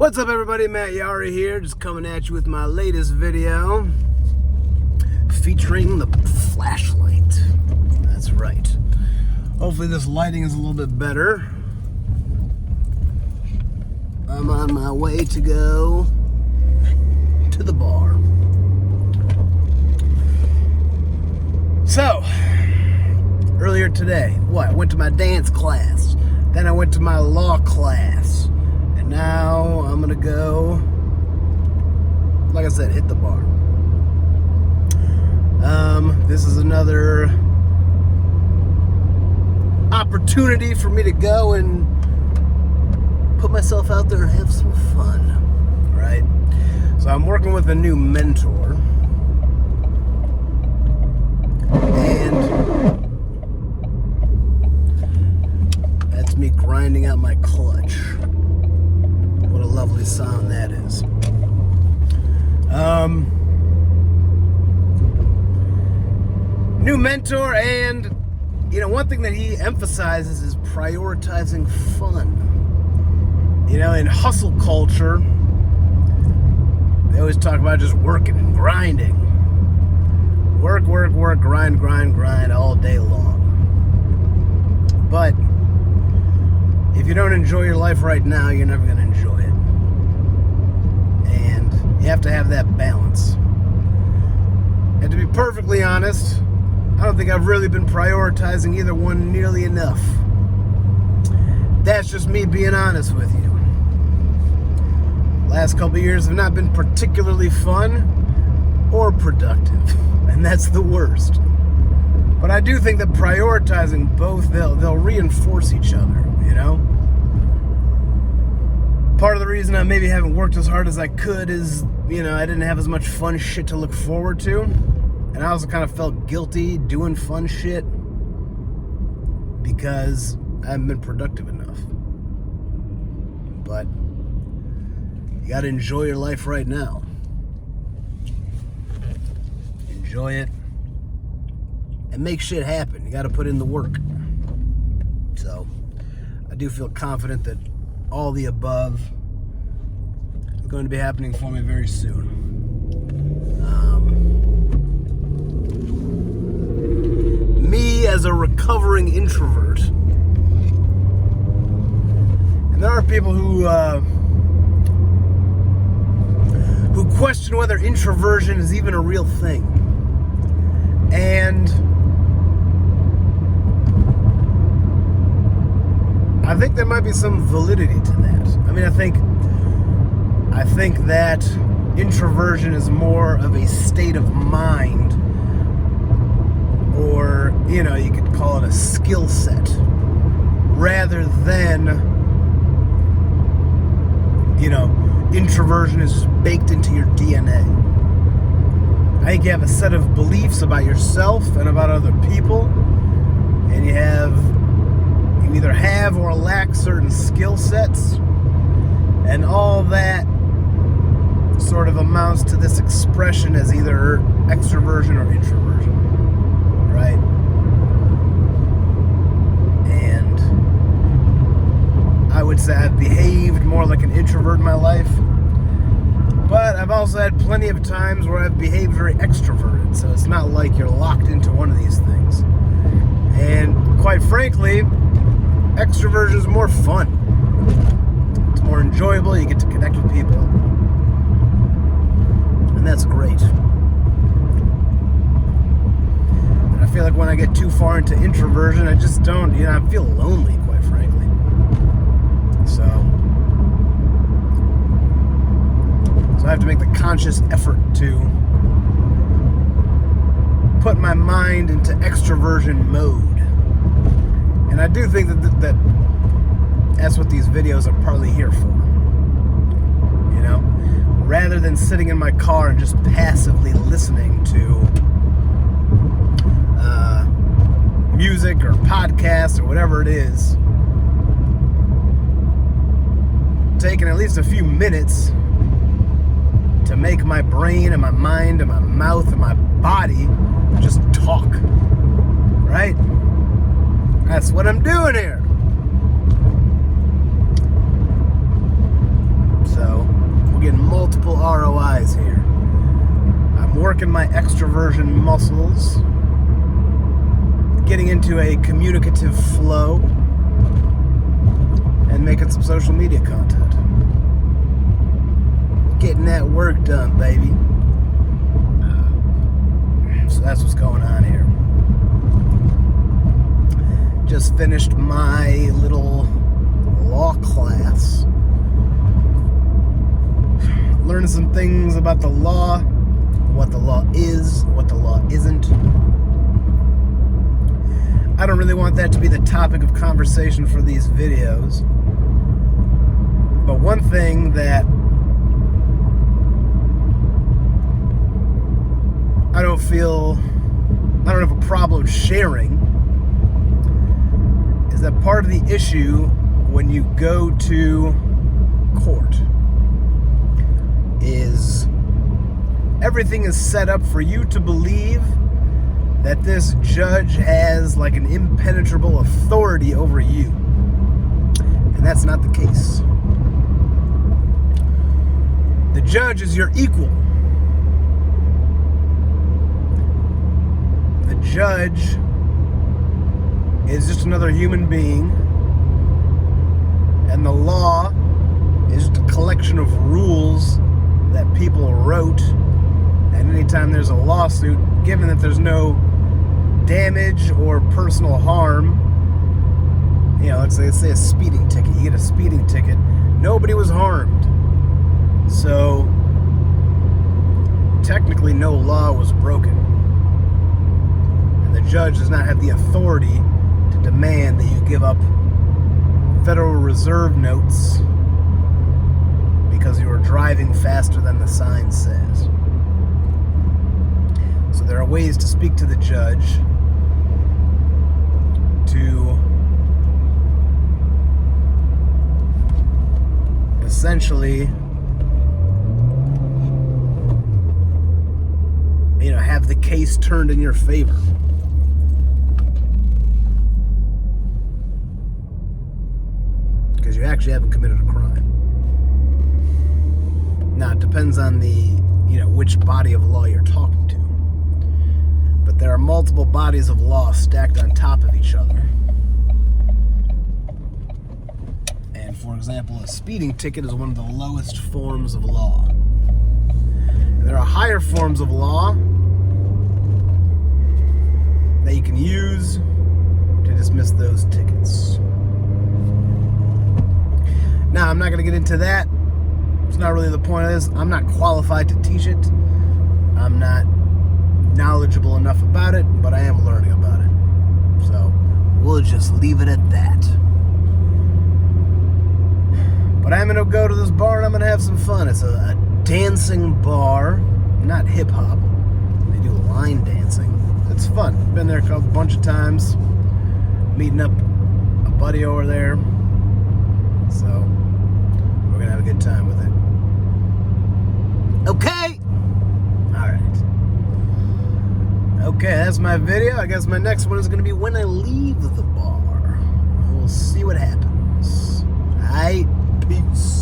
What's up, everybody? Matt Yari here, just coming at you with my latest video featuring the flashlight. That's right. Hopefully this lighting is a little bit better. I'm on my way to go to the bar. So, earlier today, I went to my dance class, then I went to my law class, and now I'm gonna go, like I said, hit the bar. This is another opportunity for me to go and put myself out there and have some fun, right? So I'm working with a new mentor, and that's me grinding out my clutch. What a lovely sound that is. New mentor, and one thing that he emphasizes is prioritizing fun. In hustle culture, they always talk about just working and grinding. Work, grind all day long. But if you don't enjoy your life right now, you're never going to enjoy it. And you have to have that balance. And to be perfectly honest, I don't think I've really been prioritizing either one nearly enough. That's just me being honest with you. Last couple of years have not been particularly fun or productive, and that's the worst. But I do think that prioritizing both, they'll reinforce each other, Part of the reason I maybe haven't worked as hard as I could is, I didn't have as much fun shit to look forward to. And I also kind of felt guilty doing fun shit because I haven't been productive enough. But you gotta enjoy your life right now. Enjoy it and make shit happen. You gotta put in the work. So I do feel confident that all the above is going to be happening for me very soon. Me as a recovering introvert, and there are people who question whether introversion is even a real thing, and I think there might be some validity to that. I think that introversion is more of a state of mind, or, you could call it a skill set, rather than, introversion is just baked into your DNA. I think you have a set of beliefs about yourself and about other people, and you either have or lack certain skill sets, and all that sort of amounts to this expression as either extroversion or introversion, right? And I would say I've behaved more like an introvert in my life, but I've also had plenty of times where I've behaved very extroverted, so it's not like you're locked into one of these things. And quite frankly, extroversion is more fun. It's more enjoyable. You get to connect with people, and that's great. And I feel like when I get too far into introversion, I just don't, I feel lonely, quite frankly. So I have to make the conscious effort to put my mind into extroversion mode. And I do think that that's what these videos are partly here for. Rather than sitting in my car and just passively listening to music or podcasts or whatever it is, taking at least a few minutes to make my brain and my mind and my mouth and my body just talk, right? That's what I'm doing here. So getting multiple ROIs here. I'm working my extroversion muscles, getting into a communicative flow, and making some social media content. Getting that work done, baby. So that's what's going on here. Just finished my little law class. Learning some things about the law, what the law is, what the law isn't. I don't really want that to be the topic of conversation for these videos. But one thing that I don't have a problem sharing is that part of the issue when you go to court is everything is set up for you to believe that this judge has like an impenetrable authority over you. And that's not the case. The judge is your equal. The judge is just another human being, and the law is just a collection of rules that people wrote. And anytime there's a lawsuit, given that there's no damage or personal harm, let's say a speeding ticket. You get a speeding ticket, nobody was harmed. So technically no law was broken. And the judge does not have the authority to demand that you give up Federal Reserve notes because you were driving faster than the sign says. So there are ways to speak to the judge to essentially, have the case turned in your favor. Because you actually haven't committed a crime. Now, it depends on which body of law you're talking to. But there are multiple bodies of law stacked on top of each other. And for example, a speeding ticket is one of the lowest forms of law. And there are higher forms of law that you can use to dismiss those tickets. Now, I'm not going to get into that. It's not really the point of this. I'm not qualified to teach it. I'm not knowledgeable enough about it, but I am learning about it. So, we'll just leave it at that. But I'm going to go to this bar and I'm going to have some fun. It's a dancing bar, not hip-hop. They do line dancing. It's fun. Been there a bunch of times. Meeting up a buddy over there. So, we're going to have a good time with it. Okay! Alright. Okay, that's my video. I guess my next one is going to be when I leave the bar. We'll see what happens. Alright, peace.